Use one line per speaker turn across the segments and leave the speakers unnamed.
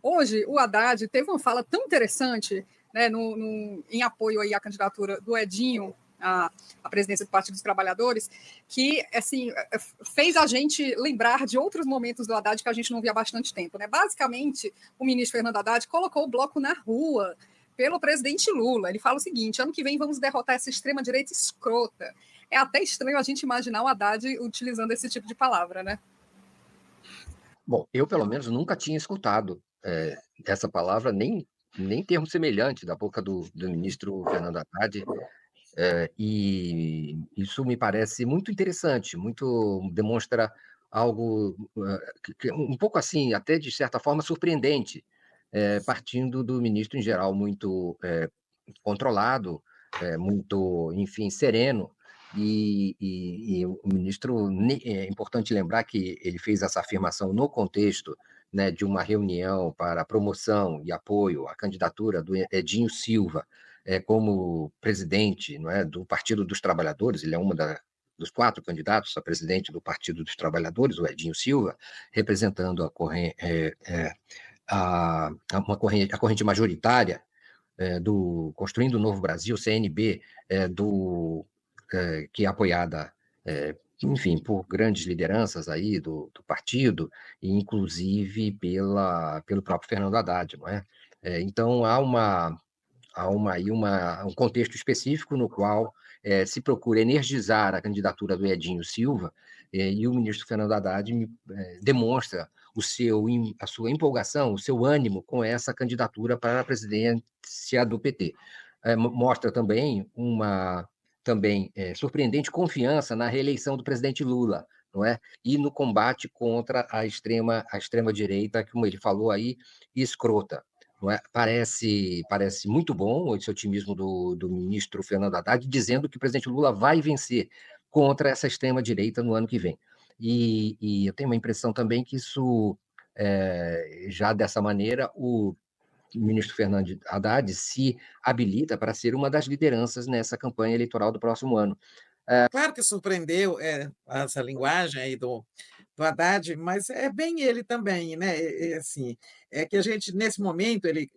Hoje, o Haddad teve uma fala tão interessante, né, em apoio aí à candidatura do Edinho à presidência do Partido dos Trabalhadores, que assim, fez a gente lembrar de outros momentos do Haddad que a gente não via há bastante tempo. Né? Basicamente, o ministro Fernando Haddad colocou o bloco na rua pelo presidente Lula. Ele fala o seguinte: ano que vem vamos derrotar essa extrema-direita escrota. É até estranho a gente imaginar o Haddad utilizando esse tipo de palavra, né?
Bom, eu pelo menos nunca tinha escutado essa palavra, nem termo semelhante da boca do ministro Fernando Haddad, e isso me parece muito interessante, muito demonstra algo um pouco assim, até de certa forma surpreendente, partindo do ministro em geral muito controlado, muito, enfim, sereno. E o ministro, é importante lembrar que ele fez essa afirmação no contexto, né, de uma reunião para promoção e apoio à candidatura do Edinho Silva como presidente, não é, do Partido dos Trabalhadores. Ele é dos 4 candidatos a presidente do Partido dos Trabalhadores, o Edinho Silva, representando a corrente majoritária do Construindo o Novo Brasil, CNB, que é apoiada, enfim, por grandes lideranças aí do partido, e inclusive pelo próprio Fernando Haddad, não é? Então, aí um contexto específico no qual se procura energizar a candidatura do Edinho Silva, e o ministro Fernando Haddad demonstra a sua empolgação, o seu ânimo com essa candidatura para a presidência do PT. Mostra também uma surpreendente confiança na reeleição do presidente Lula, não é? E no combate contra a extrema direita, como ele falou aí, escrota. Não é? Parece muito bom esse otimismo do ministro Fernando Haddad, dizendo que o presidente Lula vai vencer contra essa extrema-direita no ano que vem. E eu tenho uma impressão também que isso, já dessa maneira, o ministro Fernando Haddad se habilita para ser uma das lideranças nessa campanha eleitoral do próximo ano.
Claro que surpreendeu, essa linguagem aí do Haddad, mas é bem ele também, né, assim, é que a gente nesse momento ele,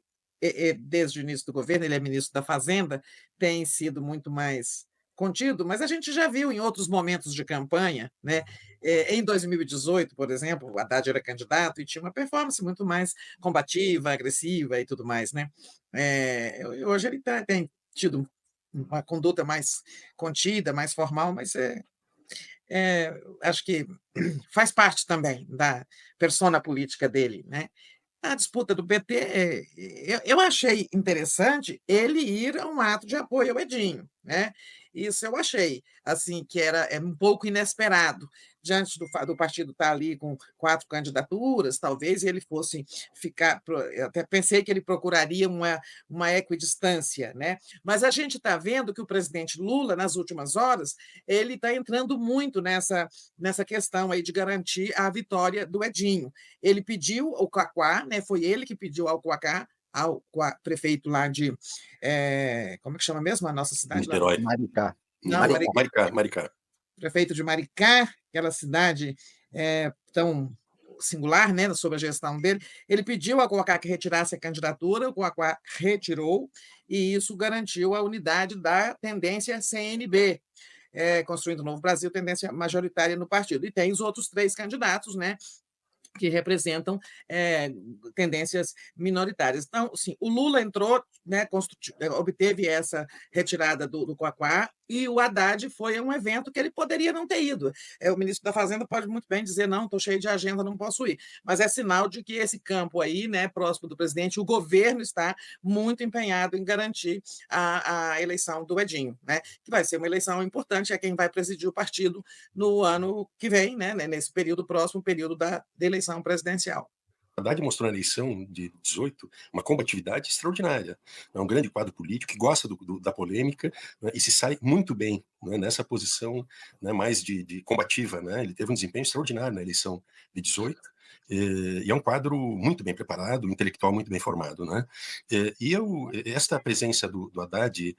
desde o início do governo, ele é ministro da Fazenda, tem sido muito mais contido, mas a gente já viu em outros momentos de campanha, né, em 2018, por exemplo, o Haddad era candidato e tinha uma performance muito mais combativa, agressiva e tudo mais, né. Hoje ele tem tido uma conduta mais contida, mais formal, mas acho que faz parte também da persona política dele, né. A disputa do PT, eu achei interessante ele ir a um ato de apoio ao Edinho, né. Isso eu achei, assim, que é um pouco inesperado, diante do partido estar ali com 4 candidaturas, talvez ele fosse ficar eu até pensei que ele procuraria uma equidistância, né. Mas a gente está vendo que o presidente Lula, nas últimas horas, ele está entrando muito nessa questão aí de garantir a vitória do Edinho. Ele pediu o Quaquá, né, foi ele que pediu ao prefeito lá de, como é que chama mesmo a nossa cidade lá?
Niterói.
Maricá.
Não,
Maricá.
prefeito de Maricá, aquela cidade tão singular, né, sob a gestão dele. Ele pediu ao Quaquá que retirasse a candidatura, o Quaquá retirou, e isso garantiu a unidade da tendência CNB, Construindo o Novo Brasil, tendência majoritária no partido. E tem os outros 3 candidatos, né, que representam tendências minoritárias. Então, sim, o Lula entrou, né, obteve essa retirada do Quaquá, e o Haddad foi a um evento que ele poderia não ter ido. O ministro da Fazenda pode muito bem dizer, não, estou cheio de agenda, não posso ir. Mas é sinal de que esse campo aí, né, próximo do presidente, o governo está muito empenhado em garantir a eleição do Edinho, né, que vai ser uma eleição importante, é quem vai presidir o partido no ano que vem, né, nesse período próximo, período da eleição presidencial.
Haddad mostrou na eleição de 18 uma combatividade extraordinária. É um grande quadro político que gosta da polêmica, né, e se sai muito bem, né, nessa posição, né, mais de combativa. Né. Ele teve um desempenho extraordinário na eleição de 18, e é um quadro muito bem preparado, intelectual muito bem formado. Né. Esta presença do Haddad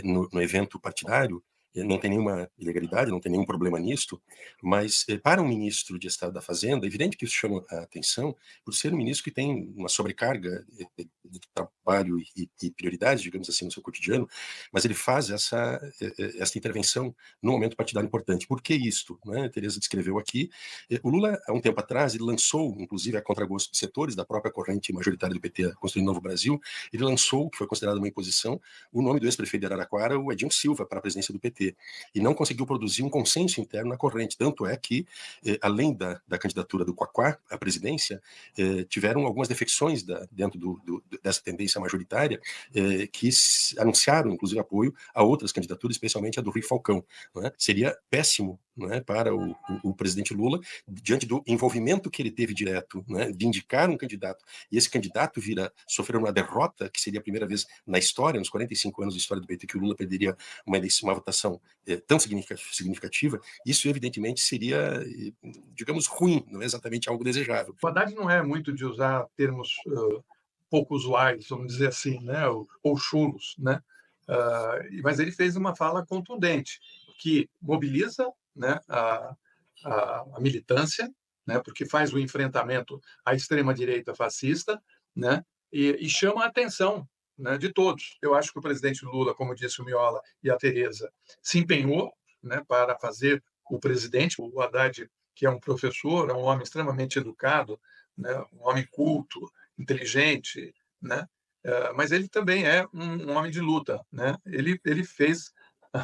no evento partidário, não tem nenhuma ilegalidade, não tem nenhum problema nisto, mas para um ministro de Estado da Fazenda, é evidente que isso chama a atenção por ser um ministro que tem uma sobrecarga de trabalho e prioridades, digamos assim, no seu cotidiano, mas ele faz essa intervenção num momento partidário importante. Por que isto? Né? A Tereza descreveu aqui. O Lula, há um tempo atrás, ele lançou, inclusive a contragosto de setores da própria corrente majoritária do PT, Construindo Novo Brasil, ele lançou, que foi considerado uma imposição, o nome do ex-prefeito de Araraquara, o Edinho Silva, para a presidência do PT, e não conseguiu produzir um consenso interno na corrente. Tanto é que, além da candidatura do Quaquá à presidência, tiveram algumas defecções dentro dessa tendência majoritária que anunciaram, inclusive, apoio a outras candidaturas, especialmente a do Rui Falcão. Não é? Seria péssimo, não é, para o presidente Lula, diante do envolvimento que ele teve direto, né, de indicar um candidato, e esse candidato sofrer uma derrota, que seria a primeira vez na história, nos 45 anos de história do PT, que o Lula perderia uma votação tão significativa. Isso, evidentemente, seria, digamos, ruim, não é exatamente algo desejável.
O Haddad não é muito de usar termos pouco usuais, vamos dizer assim, né, ou chulos, né? Mas ele fez uma fala contundente, que mobiliza, né, a militância, né, porque faz o enfrentamento à extrema-direita fascista, né, e chama a atenção, né, de todos. Eu acho que o presidente Lula, como disse o Miola e a Tereza, se empenhou, né, para fazer o presidente, o Haddad, que é um professor, é um homem extremamente educado, né, um homem culto, inteligente, né, mas ele também é um homem de luta, né? Ele fez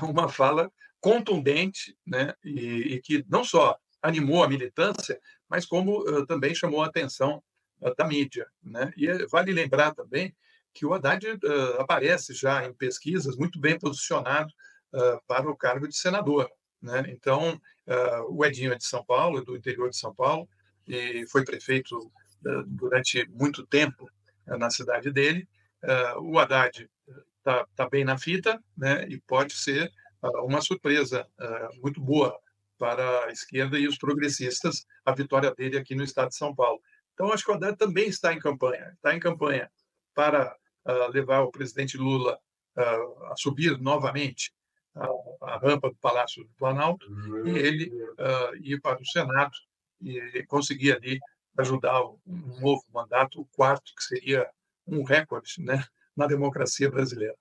uma fala contundente, né, e que não só animou a militância, mas como também chamou a atenção da mídia, né? E vale lembrar também que o Haddad aparece já em pesquisas muito bem posicionado para o cargo de senador, né? Então, o Edinho é de São Paulo, do interior de São Paulo, e foi prefeito durante muito tempo na cidade dele. O Haddad está bem na fita, né? E pode ser uma surpresa muito boa para a esquerda e os progressistas, a vitória dele aqui no estado de São Paulo. Então, acho que o Haddad também está em campanha para levar o presidente Lula a subir novamente a rampa do Palácio do Planalto e ele ir para o Senado e conseguir ali ajudar um novo mandato, o quarto, que seria um recorde, né, na democracia brasileira.